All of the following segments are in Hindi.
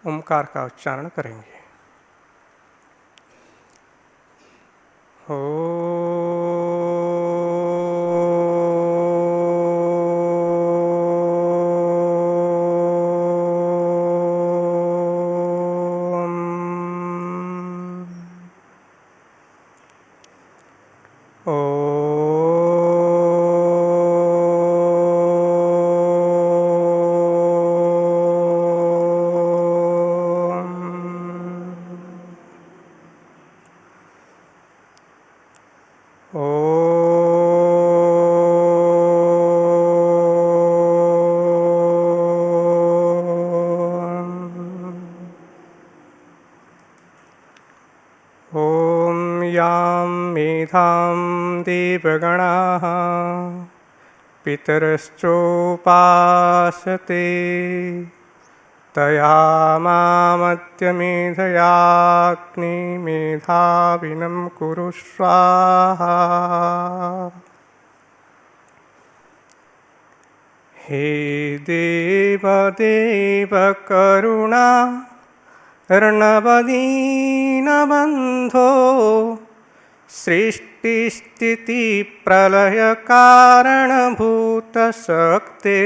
ओंकार का उच्चारण करेंगे। यां मेधां देवगणाः पितरश्चोपासते तया मामद्य मेधयाग्निमेधाविनं कुरु स्वाहा। हे देवदेव करुणा अर्णवदीनबन्धो सृष्टिस्थितिप्रलयकारणभूतशक्ते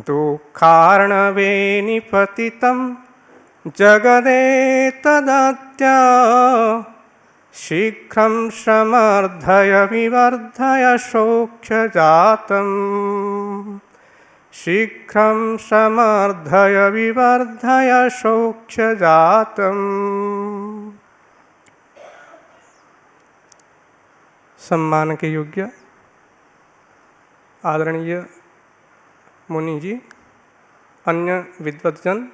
दुःखार्णवे निपतितं जगदेतदद्य शीघ्रं समर्धय विवर्धय शोक्यजातं शीघ्रं समर्धय विवर्धय शोक्यजातम्। सम्मान के योग्य आदरणीय मुनि जी, अन्य विद्वद्जन,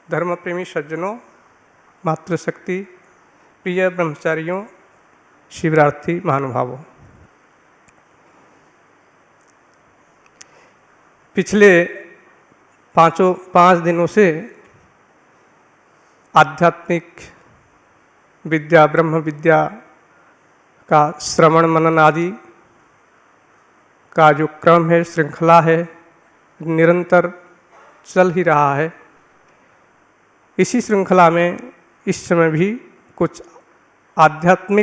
धर्मप्रेमी सज्जनों, मातृशक्ति प्रिय ब्रह्मचारियों, शिवरार्थी महानुभावों, पिछले 5 दिनों से आध्यात्मिक विद्या, ब्रह्म विद्या का श्रवण मनन आदि का जो क्रम है, श्रृंखला है, निरंतर चल ही रहा है। इसी श्रृंखला में इस समय भी कुछ अध्यात्म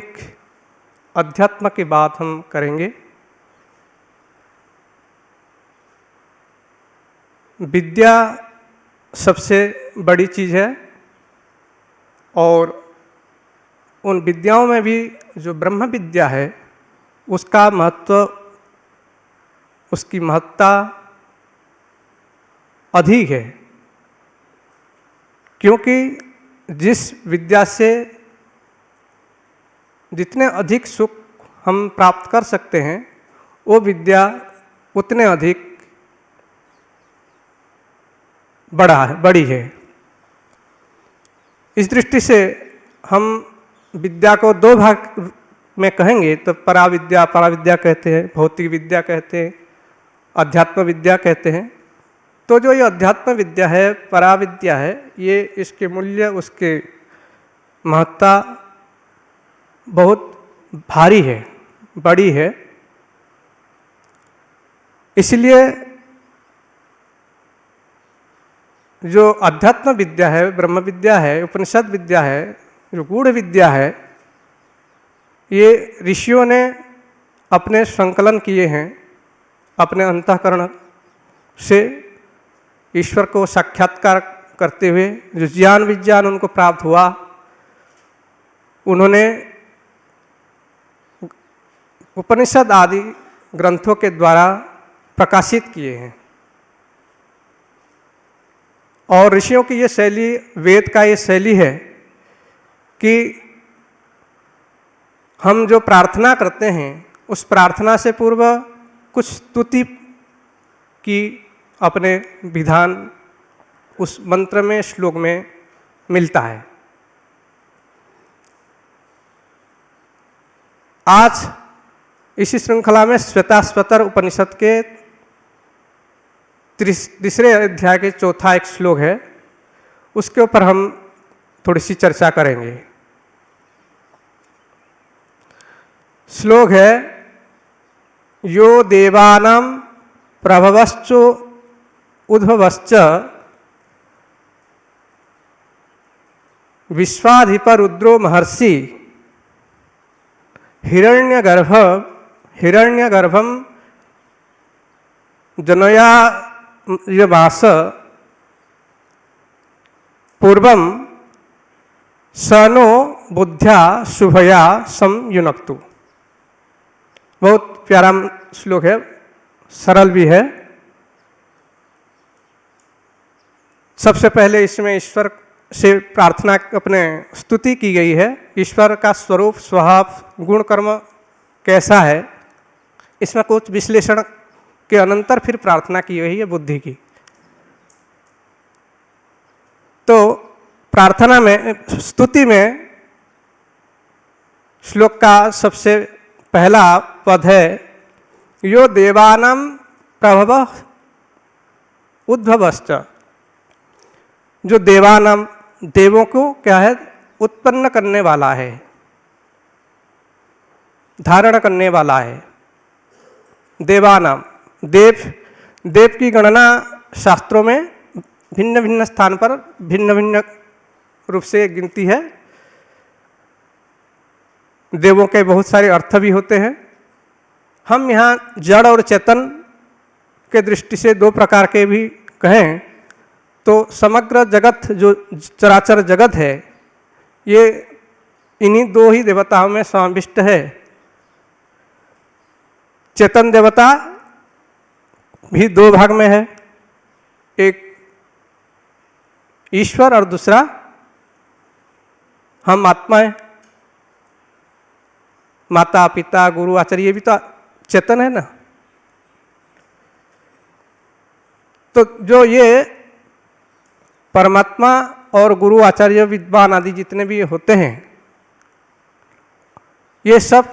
की बात हम करेंगे। विद्या सबसे बड़ी चीज़ है और उन विद्याओं में भी जो ब्रह्म विद्या है उसका महत्व, उसकी महत्ता अधिक है, क्योंकि जिस विद्या से जितने अधिक सुख हम प्राप्त कर सकते हैं वो विद्या उतने अधिक बड़ी है। इस दृष्टि से हम विद्या को 2 भाग में कहेंगे तो पराविद्या कहते हैं, भौतिक विद्या कहते हैं, अध्यात्म विद्या कहते हैं। तो जो ये अध्यात्म विद्या है, पराविद्या है, ये इसके मूल्य, उसके महत्ता बहुत भारी है, बड़ी है। इसलिए जो अध्यात्म विद्या है, ब्रह्म विद्या है, उपनिषद विद्या है, जो गूढ़ विद्या है, ये ऋषियों ने अपने संकलन किए हैं, अपने अंतःकरण से ईश्वर को साक्षात्कार करते हुए जो ज्ञान विज्ञान उनको प्राप्त हुआ, उन्होंने उपनिषद आदि ग्रंथों के द्वारा प्रकाशित किए हैं। और ऋषियों की ये शैली, वेद का ये शैली है कि हम जो प्रार्थना करते हैं उस प्रार्थना से पूर्व कुछ स्तुति की अपने विधान उस मंत्र में, श्लोक में मिलता है। आज इसी श्रृंखला में श्वेताश्वतर उपनिषद के 3रे अध्याय के 4था एक श्लोक है, उसके ऊपर हम थोड़ी सी चर्चा करेंगे। श्लोक है, यो देवानां प्रभवश्च उद्भवश्च विश्वाधिप रुद्रो महर्षि हिरण्यगर्भम जनयावास पूर्वम सनो बुद्ध्या शुभया संयुनक्तु। बहुत प्यारा श्लोक है, सरल भी है। सबसे पहले इसमें ईश्वर से प्रार्थना, अपने स्तुति की गई है। ईश्वर का स्वरूप, स्वभाव, गुण, कर्म कैसा है, इसमें कुछ विश्लेषण के अनंतर फिर प्रार्थना की गई है बुद्धि की। तो प्रार्थना में, स्तुति में श्लोक का सबसे पहला पद है यो देवानां प्रभव उद्भवश्च। जो देवानाम, देवों को क्या है, उत्पन्न करने वाला है, धारण करने वाला है। देवानाम, देव की गणना शास्त्रों में भिन्न भिन्न स्थान पर भिन्न भिन्न रूप से गिनती है। देवों के बहुत सारे अर्थ भी होते हैं। हम यहाँ जड़ और चेतन के दृष्टि से दो प्रकार के भी कहें तो समग्र जगत, जो चराचर जगत है, ये इन्हीं दो ही देवताओं में समाविष्ट है। चेतन देवता भी दो भाग में है, एक ईश्वर और दूसरा हम आत्माएं, माता पिता गुरु आचार्य, ये भी तो चेतन है ना। तो जो ये परमात्मा और गुरु आचार्य विद्वान आदि जितने भी होते हैं, ये सब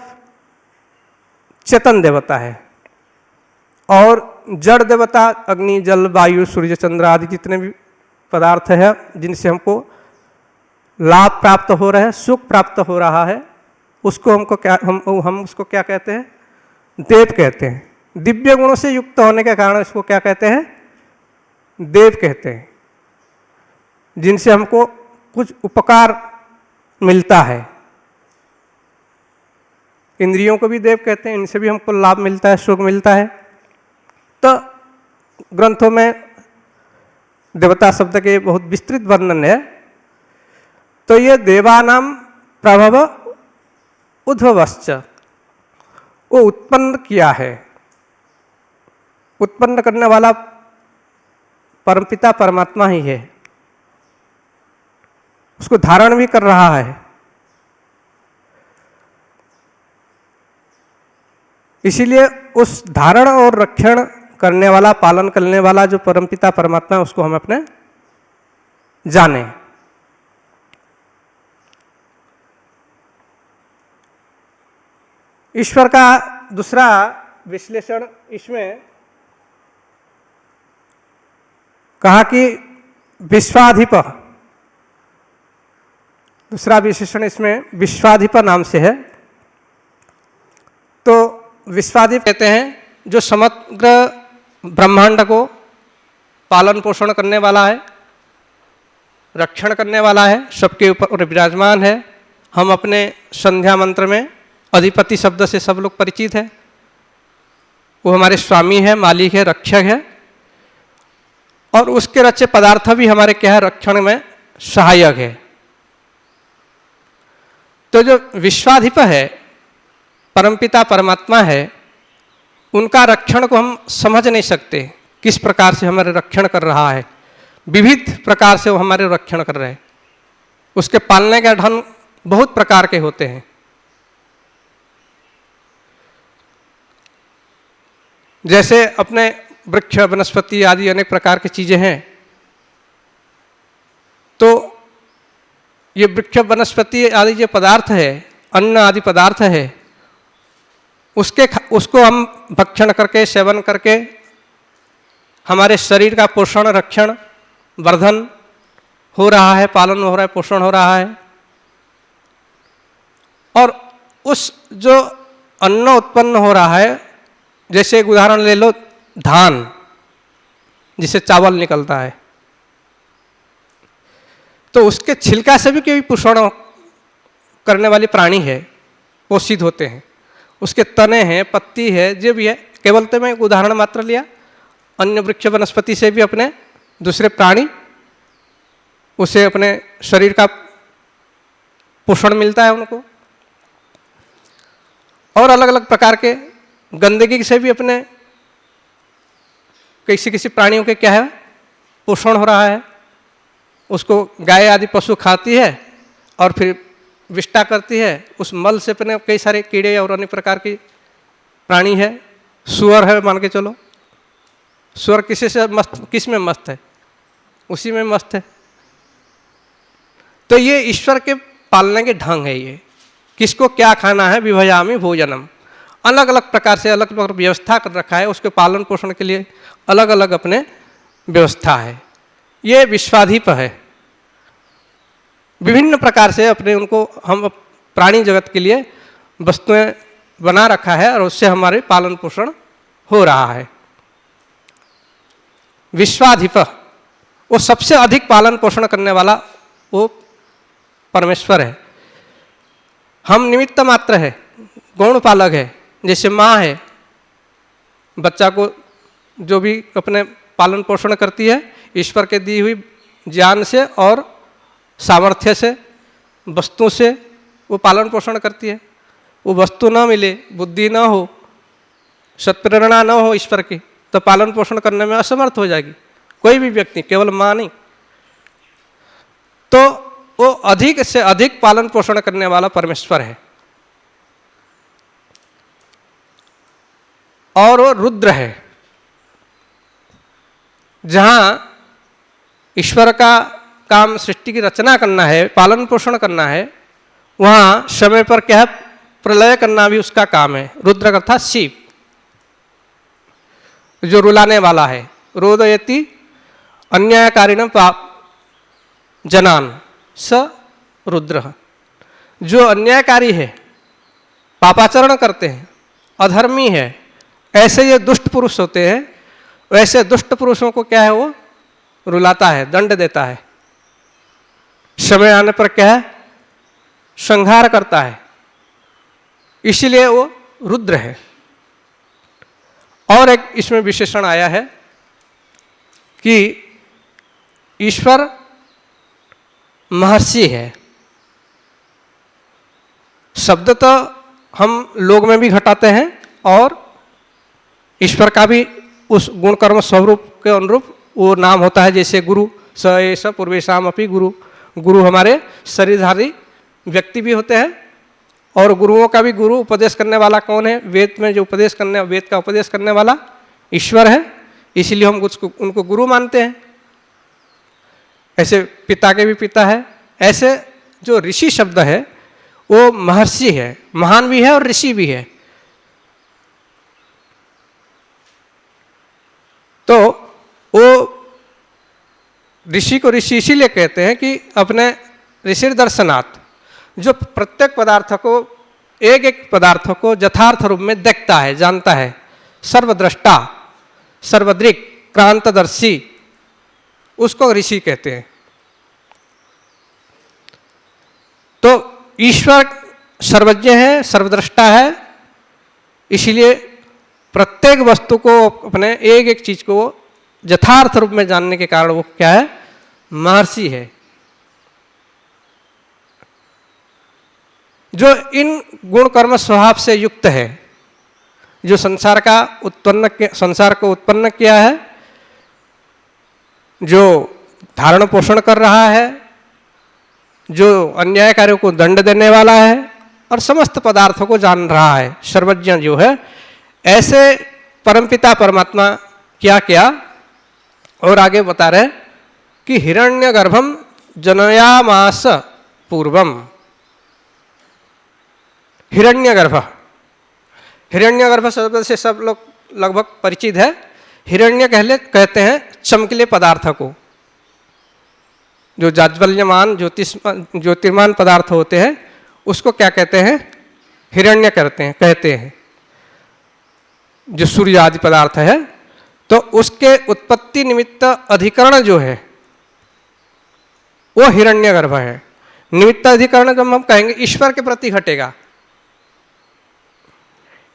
चेतन देवता है। और जड़ देवता अग्नि जल वायु सूर्य चंद्र आदि जितने भी पदार्थ है जिनसे हमको लाभ प्राप्त हो रहा है, सुख प्राप्त हो रहा है, उसको हमको क्या, हम उसको क्या कहते हैं, देव कहते हैं। दिव्य गुणों से युक्त होने के कारण इसको क्या कहते हैं, देव कहते हैं। जिनसे हमको कुछ उपकार मिलता है। इंद्रियों को भी देव कहते हैं, इनसे भी हमको लाभ मिलता है, सुख मिलता है। तो ग्रंथों में देवता शब्द के बहुत विस्तृत वर्णन है। तो ये देवानाम प्रभव उद्भवश्च, वो उत्पन्न किया है। उत्पन्न करने वाला परमपिता परमात्मा ही है, उसको धारण भी कर रहा है। इसीलिए उस धारण और रक्षण करने वाला, पालन करने वाला जो परमपिता परमात्मा है, उसको हम अपने जाने। ईश्वर का दूसरा विश्लेषण इसमें कहा कि विश्वाधिप, दूसरा विशेषण इसमें विश्वाधिप नाम से है। तो विश्वाधिप कहते हैं जो समग्र ब्रह्मांड को पालन पोषण करने वाला है, रक्षण करने वाला है, सबके ऊपर विराजमान है। हम अपने संध्या मंत्र में अधिपति शब्द से सब लोग परिचित है। वो हमारे स्वामी है, मालिक है, रक्षक है। और उसके रचे पदार्थ भी हमारे क्या है, रक्षण में सहायक है। तो जो विश्वाधिप है, परमपिता परमात्मा है, उनका रक्षण को हम समझ नहीं सकते, किस प्रकार से हमारे रक्षण कर रहा है। विविध प्रकार से वो हमारे रक्षण कर रहे हैं। उसके पालने का ढंग बहुत प्रकार के होते हैं। जैसे अपने वृक्ष वनस्पति आदि अनेक प्रकार की चीजें हैं। तो ये वृक्ष वनस्पति आदि जो पदार्थ है, अन्न आदि पदार्थ है, उसको हम भक्षण करके, सेवन करके हमारे शरीर का पोषण, रक्षण, वर्धन हो रहा है, पालन हो रहा है, पोषण हो रहा है। और उस जो अन्न उत्पन्न हो रहा है, जैसे एक उदाहरण ले लो, धान जिसे चावल निकलता है, तो उसके छिलका से भी कोई पोषण करने वाली प्राणी है, पोषित होते हैं। उसके तने हैं, पत्ती है, जो भी है, केवल तो मैं एक उदाहरण मात्र लिया। अन्य वृक्ष वनस्पति से भी अपने दूसरे प्राणी उसे अपने शरीर का पोषण मिलता है उनको। और अलग अलग प्रकार के गंदगी से भी अपने किसी किसी प्राणियों के क्या है पोषण हो रहा है। उसको गाय आदि पशु खाती है और फिर विष्टा करती है, उस मल से अपने कई सारे कीड़े और अन्य प्रकार की प्राणी है। सूअर है, मान के चलो, सूअर किसी से मस्त, किस में मस्त है? उसी में मस्त है। तो ये ईश्वर के पालने के ढंग है। ये किसको क्या खाना है, विभयामि भोजनम, अलग अलग प्रकार से अलग अलग व्यवस्था कर रखा है। उसके पालन पोषण के लिए अलग अलग अपने व्यवस्था है। ये विश्वाधिप है, विभिन्न प्रकार से अपने उनको हम प्राणी जगत के लिए वस्तुएं बना रखा है और उससे हमारे पालन पोषण हो रहा है। विश्वाधिप, वो सबसे अधिक पालन पोषण करने वाला वो परमेश्वर है। हम निमित्त मात्र है, गौण पालक है। जैसे माँ है, बच्चा को जो भी अपने पालन पोषण करती है ईश्वर के दी हुई ज्ञान से और सामर्थ्य से, वस्तु से वो पालन पोषण करती है। वो वस्तु ना मिले, बुद्धि ना हो, सत्प्रेरणा ना हो ईश्वर की, तो पालन पोषण करने में असमर्थ हो जाएगी कोई भी व्यक्ति, केवल माँ नहीं। तो वो अधिक से अधिक पालन पोषण करने वाला परमेश्वर है। और वो रुद्र है। जहाँ ईश्वर का काम सृष्टि की रचना करना है, पालन पोषण करना है, वहाँ समय पर क्या है, प्रलय करना भी उसका काम है। रुद्र का था शिव, जो रुलाने वाला है। रोदयति अन्यायकारिणं पाप जनान स रुद्र। जो अन्यायकारी है, पापाचरण करते हैं, अधर्मी है, ऐसे ये दुष्ट पुरुष होते हैं। वैसे दुष्ट पुरुषों को क्या है, वो रुलाता है, दंड देता है। समय आने पर क्या है, संहार करता है। इसीलिए वो रुद्र है। और एक इसमें विशेषण आया है कि ईश्वर महर्षि है। शब्द तो हम लोग में भी घटाते हैं और ईश्वर का भी उस गुण कर्म स्वरूप के अनुरूप वो नाम होता है। जैसे गुरु, स एष पूर्वेशाम अपि गुरु, गुरु हमारे शरीरधारी व्यक्ति भी होते हैं। और गुरुओं का भी गुरु, उपदेश करने वाला कौन है? वेद में जो उपदेश करने, वेद का उपदेश करने वाला ईश्वर है। इसीलिए हम उनको गुरु मानते हैं। ऐसे पिता के भी पिता है। ऐसे जो ऋषि शब्द है वो महर्षि है, महान भी है और ऋषि भी है। तो वो ऋषि को ऋषि इसीलिए कहते हैं कि अपने ऋषि दर्शनात्, जो प्रत्येक पदार्थ को, एक एक पदार्थ को यथार्थ रूप में देखता है, जानता है। सर्वद्रष्टा, सर्वदृक्, क्रांतदर्शी, उसको ऋषि कहते हैं। तो ईश्वर सर्वज्ञ है, सर्वद्रष्टा है। इसीलिए प्रत्येक वस्तु को, अपने एक एक चीज को यथार्थ रूप में जानने के कारण वो क्या है, महर्षि है। जो इन गुण कर्म स्वभाव से युक्त है, जो संसार को उत्पन्न किया है, जो धारण पोषण कर रहा है, जो अन्यायकारियों को दंड देने वाला है और समस्त पदार्थों को जान रहा है, सर्वज्ञ जो है। ऐसे परमपिता परमात्मा क्या क्या और आगे बता रहे कि हिरण्यगर्भम जनयामास पूर्वम। हिरण्यगर्भ, हिरण्यगर्भ शब्द से सब लोग लगभग परिचित है। हिरण्य कहते हैं चमकीले पदार्थ को, जो जाज्वल्यमान ज्योतिर्मान पदार्थ होते हैं उसको क्या कहते हैं, हिरण्य कहते हैं। जो सूर्य आदि पदार्थ है, तो उसके उत्पत्ति निमित्त अधिकरण जो है, वो हिरण्यगर्भ है। निमित्त अधिकरण जब हम कहेंगे ईश्वर के प्रति घटेगा,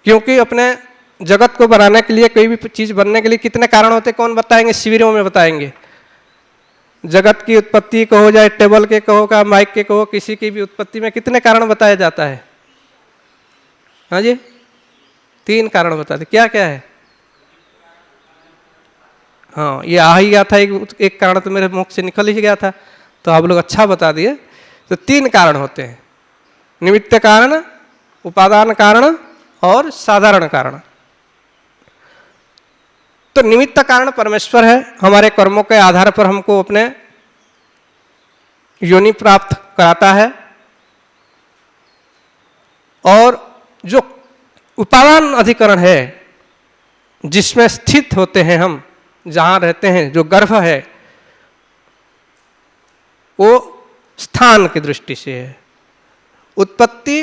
क्योंकि अपने जगत को बनाने के लिए, कोई भी चीज बनने के लिए कितने कारण होते, कौन बताएंगे? शिविरों में बताएंगे। जगत की उत्पत्ति कहो, चाहे टेबल के कहो, का माइक के कहो, किसी की भी उत्पत्ति में कितने कारण बताया जाता है? हाँ जी, 3 कारण बताते। क्या क्या है? हाँ, ये आ ही गया था, एक कारण तो मेरे मुख से निकल ही गया था, तो आप लोग अच्छा बता दिए। तो 3 कारण होते हैं, निमित्त कारण, उपादान कारण और साधारण कारण। तो निमित्त कारण परमेश्वर है, हमारे कर्मों के आधार पर हमको अपने योनि प्राप्त कराता है। और जो उपादान अधिकरण है, जिसमें स्थित होते हैं हम, जहां रहते हैं, जो गर्भ है, वो स्थान की दृष्टि से है। उत्पत्ति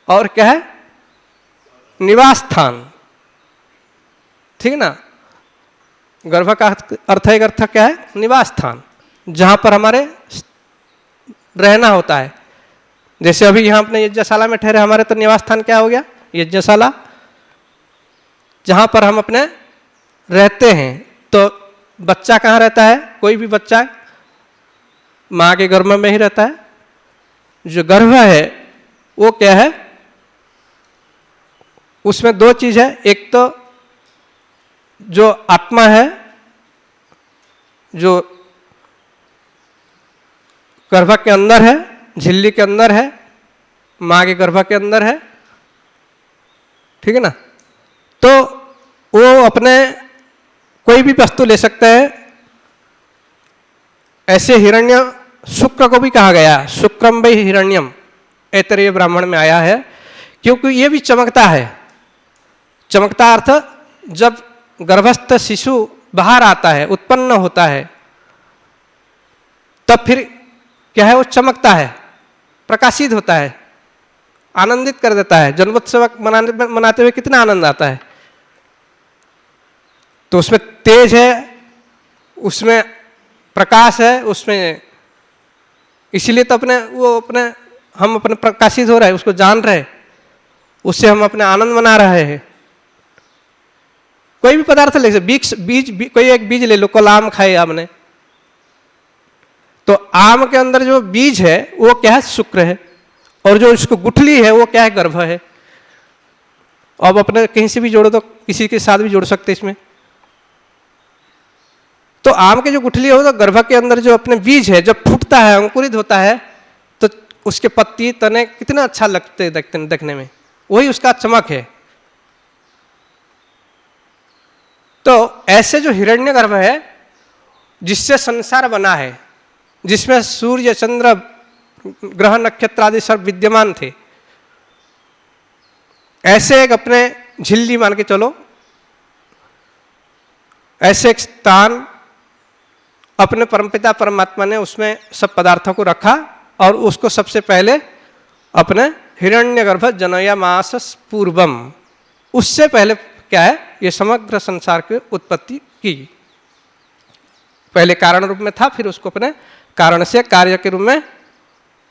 और क्या है? निवास स्थान। ठीक ना? गर्भ का अर्थ क्या है? निवास स्थान, जहां पर हमारे रहना होता है। जैसे अभी यहां अपने यज्ञशाला में ठहरे, हमारे तो निवास स्थान क्या हो गया? यज्ञशाला, जहां पर हम अपने रहते हैं। तो बच्चा कहाँ रहता है? कोई भी बच्चा माँ के गर्भ में ही रहता है। जो गर्भ है वो क्या है? उसमें 2 चीज है। एक तो जो आत्मा है, जो गर्भ के अंदर है, झिल्ली के अंदर है, माँ के गर्भ के अंदर है। ठीक है ना? तो वो अपने कोई भी वस्तु ले सकते हैं। ऐसे हिरण्य शुक्र को भी कहा गया, शुक्रम वै हिरण्यम, ऐतरेय ब्राह्मण में आया है, क्योंकि ये भी चमकता है। चमकता अर्थ, जब गर्भस्थ शिशु बाहर आता है, उत्पन्न होता है, तब फिर क्या है? वो चमकता है, प्रकाशित होता है, आनंदित कर देता है। जन्मोत्सव मनाते हुए कितना आनंद आता है। तो उसमें तेज है, उसमें प्रकाश है, उसमें, इसलिए तो हम अपने प्रकाशित हो रहे हैं, उसको जान रहे, उससे हम अपने आनंद मना रहे हैं। कोई भी पदार्थ ले, बीज कोई एक बीज ले लो, कल आम खाए आपने, तो आम के अंदर जो बीज है वो क्या है? शुक्र है। और जो उसको गुठली है वो क्या है? गर्भ है। अब अपने कहीं से भी जोड़ो तो किसी के साथ भी जोड़ सकते इसमें। तो आम के जो गुठली है, तो गर्भ के अंदर जो अपने बीज है, जब फूटता है, अंकुरित होता है, तो उसके पत्ती तने कितना अच्छा लगते देखने में, वही उसका चमक है। तो ऐसे जो हिरण्यगर्भ है, जिससे संसार बना है, जिसमें सूर्य, चंद्र, ग्रह, नक्षत्र आदि सब विद्यमान थे, ऐसे एक अपने झिल्ली मान के चलो, ऐसे एक स्थान अपने परमपिता परमात्मा ने उसमें सब पदार्थों को रखा, और उसको सबसे पहले अपने हिरण्यगर्भ जनयामास पूर्वम, उससे पहले क्या है? ये समग्र संसार की उत्पत्ति की। पहले कारण रूप में था, फिर उसको अपने कारण से कार्य के रूप में,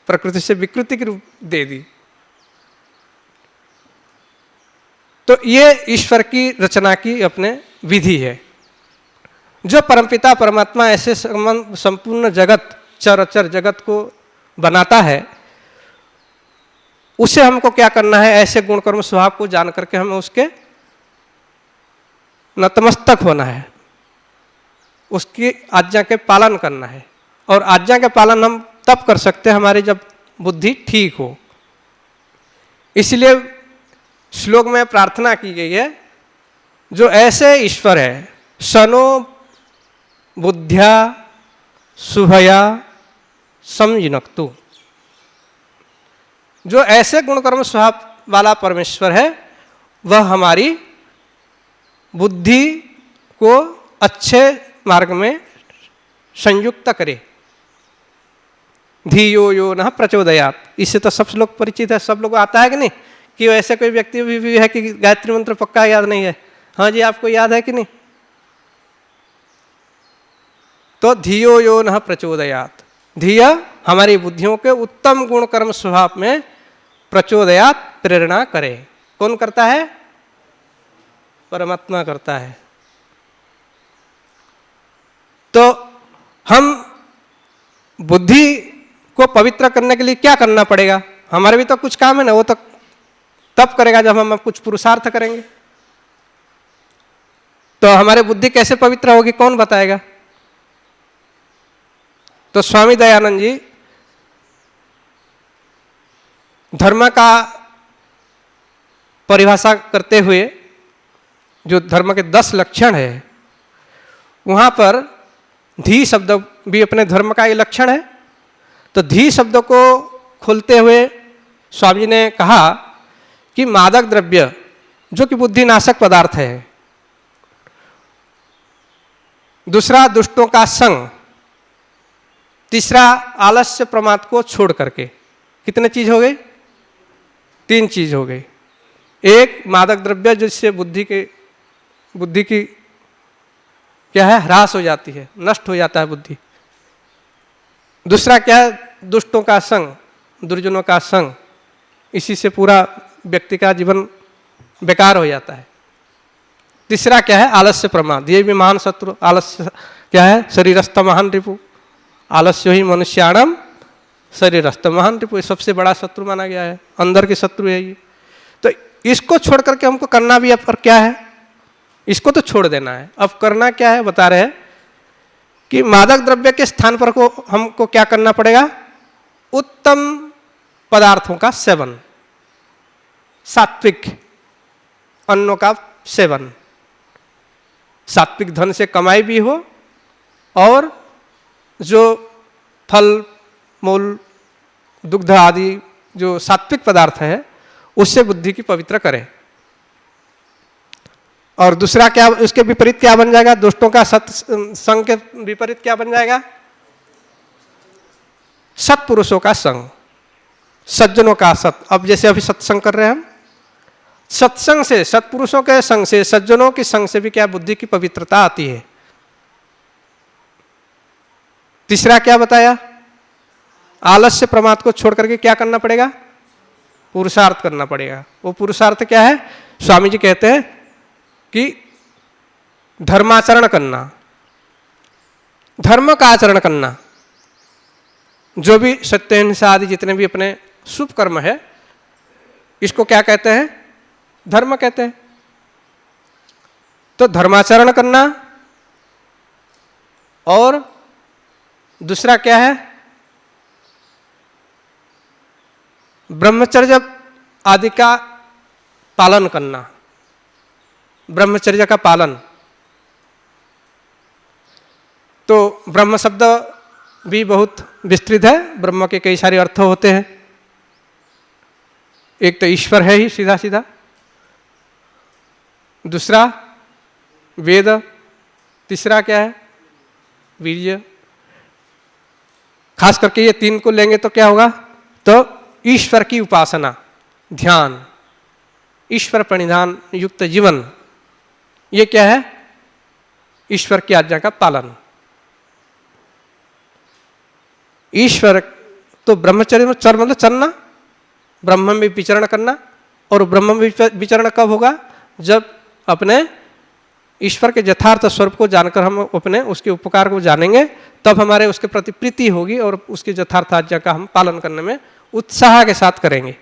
प्रकृति से विकृति के रूप दे दी। तो ये ईश्वर की रचना की अपने विधि है। जो परमपिता परमात्मा ऐसे संपूर्ण जगत, चराचर जगत को बनाता है, उसे हमको क्या करना है? ऐसे गुण कर्म स्वभाव को जान करके हमें उसके नतमस्तक होना है, उसकी आज्ञा के पालन करना है। और आज्ञा के पालन हम तब कर सकते हैं हमारी जब बुद्धि ठीक हो। इसलिए श्लोक में प्रार्थना की गई है, जो ऐसे ईश्वर है, सनो बुद्ध्या शुभया समयुनक्तु, जो ऐसे गुण कर्म स्वभाव वाला परमेश्वर है, वह हमारी बुद्धि को अच्छे मार्ग में संयुक्त करे। धियो यो न प्रचोदयात, इससे तो सब लोग परिचित है, सब लोग आता है कि नहीं? कि ऐसे कोई व्यक्ति भी है कि गायत्री मंत्र पक्का याद नहीं है? हाँ जी, आपको याद है कि नहीं? तो धियो यो न प्रचोदयात, धिय हमारी बुद्धियों के उत्तम गुण कर्म स्वभाव में प्रचोदयात प्रेरणा करे। कौन करता है? परमात्मा करता है। तो हम बुद्धि को पवित्र करने के लिए क्या करना पड़ेगा? हमारे भी तो कुछ काम है ना, वो तो तब करेगा जब हम कुछ पुरुषार्थ करेंगे। तो हमारी बुद्धि कैसे पवित्र होगी, कौन बताएगा? तो स्वामी दयानंद जी धर्म का परिभाषा करते हुए जो धर्म के 10 लक्षण है, वहां पर धी शब्द भी अपने धर्म का एक लक्षण है। तो धी शब्द को खोलते हुए स्वामी ने कहा कि मादक द्रव्य जो कि बुद्धिनाशक पदार्थ है, दूसरा दुष्टों का संग, तीसरा आलस्य प्रमाद को छोड़ करके, कितने चीज हो गई? 3 चीज हो गई। एक मादक द्रव्य जिससे बुद्धि की क्या है, ह्रास हो जाती है, नष्ट हो जाता है बुद्धि। दूसरा क्या है? दुष्टों का संग, दुर्जनों का संग, इसी से पूरा व्यक्ति का जीवन बेकार हो जाता है। तीसरा क्या है? आलस्य प्रमाद, ये भी महान शत्रु। आलस्य क्या है? शरीरस्थ महान रिपु, आलस्य ही मनुष्याणम शरीरस्थ महान रिपु, सबसे बड़ा शत्रु माना गया है, अंदर के शत्रु है ये। तो इसको छोड़ करके हमको करना भी अब पर क्या है? इसको तो छोड़ देना है। अब करना क्या है बता रहे हैं कि मादक द्रव्य के स्थान पर को हमको क्या करना पड़ेगा? उत्तम पदार्थों का सेवन, सात्विक अन्नों का सेवन, सात्विक धन से कमाई भी हो और जो फल मूल दुग्ध आदि जो सात्विक पदार्थ है उससे बुद्धि की पवित्र करें। और दूसरा क्या, उसके विपरीत क्या बन जाएगा? दुष्टों का संग के विपरीत क्या बन जाएगा? सत्पुरुषों का संग, सज्जनों का सत। अब जैसे अभी सत्संग कर रहे हैं हम, सत्संग से, सत्पुरुषों के संग से, सज्जनों के संग से भी क्या बुद्धि की पवित्रता आती है। तीसरा क्या बताया? आलस्य प्रमाद को छोड़ करके क्या करना पड़ेगा? पुरुषार्थ करना पड़ेगा। वो पुरुषार्थ क्या है? स्वामी जी कहते हैं कि धर्माचरण करना, धर्म का आचरण करना। जो भी सत्य अहिंसा आदि जितने भी अपने शुभ कर्म है, इसको क्या कहते हैं? धर्म कहते हैं। तो धर्माचरण करना। और दूसरा क्या है? ब्रह्मचर्य आदि का पालन करना, ब्रह्मचर्य का पालन। तो ब्रह्म शब्द भी बहुत विस्तृत है, ब्रह्म के कई सारे अर्थ होते हैं। एक तो ईश्वर है ही सीधा सीधा, दूसरा वेद, तीसरा क्या है? वीर्य। खास करके ये 3 को लेंगे तो क्या होगा? तो ईश्वर की उपासना, ध्यान, ईश्वर प्रणिधान युक्त जीवन, ये क्या है? ईश्वर की आज्ञा का पालन। ईश्वर तो ब्रह्मचर्य में, चर मतलब चलना, ब्रह्म में विचरण करना। और ब्रह्म में विचरण कब होगा? जब अपने ईश्वर के यथार्थ स्वरूप को जानकर हम अपने उसके उपकार को जानेंगे, तब हमारे उसके प्रति प्रीति होगी और उसकी यथार्थ आज्ञा का हम पालन करने में उत्साह के साथ करेंगे।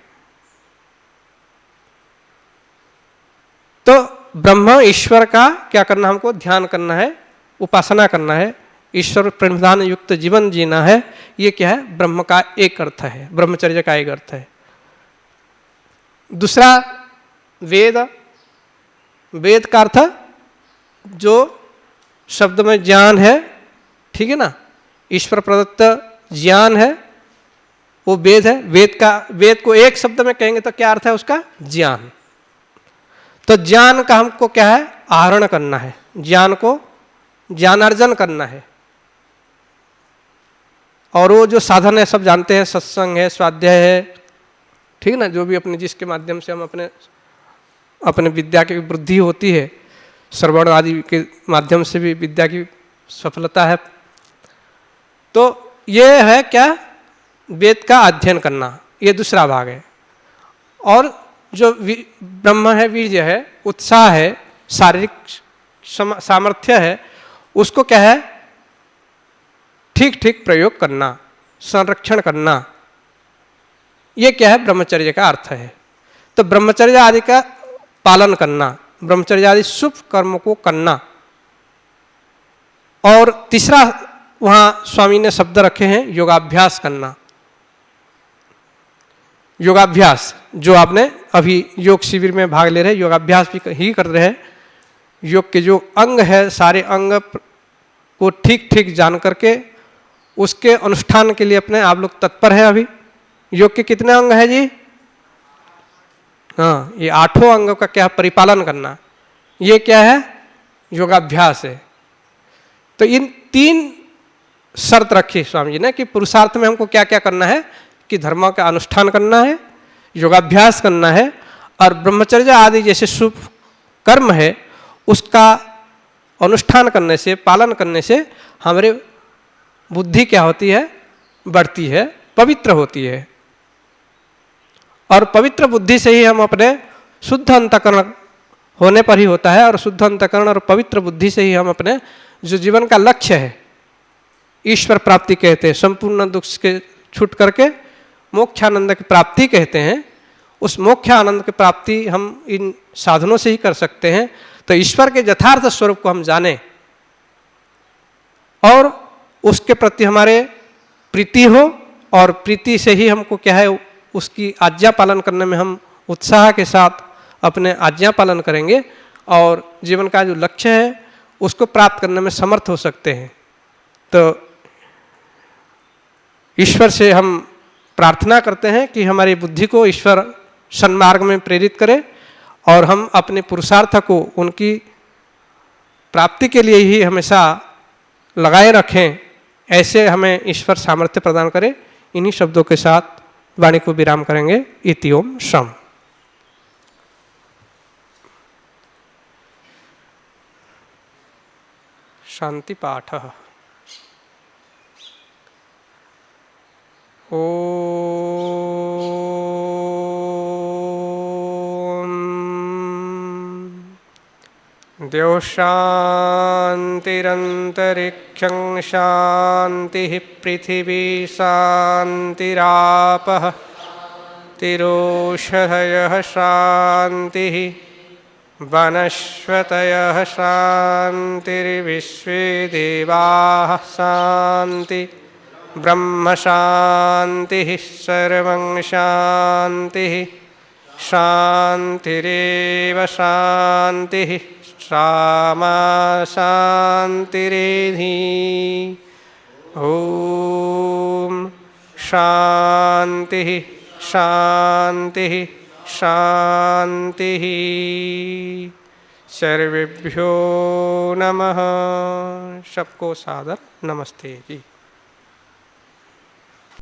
तो ब्रह्म ईश्वर का क्या करना? हमको ध्यान करना है, उपासना करना है, ईश्वर प्रणिधान युक्त जीवन जीना है। ये क्या है? ब्रह्म का एक अर्थ है, ब्रह्मचर्य का एक अर्थ है। दूसरा वेद, वेद का अर्थ जो शब्द में ज्ञान है, ठीक है ना, ईश्वर प्रदत्त ज्ञान है, वो वेद है। वेद को एक शब्द में कहेंगे तो क्या अर्थ है उसका? ज्ञान। तो ज्ञान का हमको क्या है? आहरण करना है, ज्ञान को ज्ञानार्जन करना है। और वो जो साधन है सब जानते हैं, सत्संग है, स्वाध्याय है, ठीक है ना, जो भी अपने जिसके माध्यम से हम अपने विद्या की वृद्धि होती है, श्रवण आदि के माध्यम से भी विद्या की सफलता है, तो ये है क्या, वेद का अध्ययन करना, ये दूसरा भाग है। और जो ब्रह्म है, वीर्य है, उत्साह है, शारीरिक सामर्थ्य है, उसको क्या है, ठीक ठीक प्रयोग करना, संरक्षण करना, ये क्या है, ब्रह्मचर्य का अर्थ है। तो ब्रह्मचर्य आदि का पालन करना, ब्रह्मचर्य आदि शुभ कर्म को करना। और तीसरा वहां स्वामी ने शब्द रखे हैं, योगाभ्यास करना। योगाभ्यास, जो आपने अभी योग शिविर में भाग ले रहे, योगाभ्यास भी ही कर रहे हैं। योग के जो अंग है, सारे अंग को ठीक ठीक जान करके उसके अनुष्ठान के लिए अपने आप लोग तत्पर है। अभी योग के कितने अंग है जी? हाँ, ये 8 अंगों का क्या परिपालन करना, ये क्या है, योगाभ्यास है। तो इन 3 शर्त रखी स्वामी जी ने कि पुरुषार्थ में हमको क्या क्या करना है, कि धर्म का अनुष्ठान करना है, योगाभ्यास करना है, और ब्रह्मचर्य आदि जैसे शुभ कर्म है उसका अनुष्ठान करने से, पालन करने से हमारे बुद्धि क्या होती है, बढ़ती है, पवित्र होती है। और पवित्र बुद्धि से ही हम अपने शुद्ध अंतःकरण होने पर ही होता है, और शुद्ध अंतःकरण और पवित्र बुद्धि से ही हम अपने जो जीवन का लक्ष्य है, ईश्वर प्राप्ति कहते हैं, संपूर्ण दुख के छूट करके मोक्षानंद की प्राप्ति कहते हैं, उस मोक्षानंद की प्राप्ति हम इन साधनों से ही कर सकते हैं। तो ईश्वर के यथार्थ स्वरूप को हम जाने और उसके प्रति हमारे प्रीति हो, और प्रीति से ही हमको क्या है, उसकी आज्ञा पालन करने में हम उत्साह के साथ अपने आज्ञा पालन करेंगे, और जीवन का जो लक्ष्य है उसको प्राप्त करने में समर्थ हो सकते हैं। तो ईश्वर से हम प्रार्थना करते हैं कि हमारी बुद्धि को ईश्वर सन्मार्ग में प्रेरित करे, और हम अपने पुरुषार्थ को उनकी प्राप्ति के लिए ही हमेशा लगाए रखें, ऐसे हमें ईश्वर सामर्थ्य प्रदान करे। इन्हीं शब्दों के साथ वाणी को विराम करेंगे। इति ओम शम। शांति पाठ। द्यौः शान्तिरन्तरिक्षं शान्तिः पृथिवी शान्तिरापः तिरोषधयः शान्तिः वनस्पतयः शान्तिर्विश्वे देवाः शान्ति ब्रह्म शान्तिः सर्वं शान्तिः शान्तिरेव शान्तिः सामा शान्तिरेधि। ॐ शान्तिः शान्तिः शान्तिः। सर्वेभ्यो नमः। सबको सादर नमस्ते जी।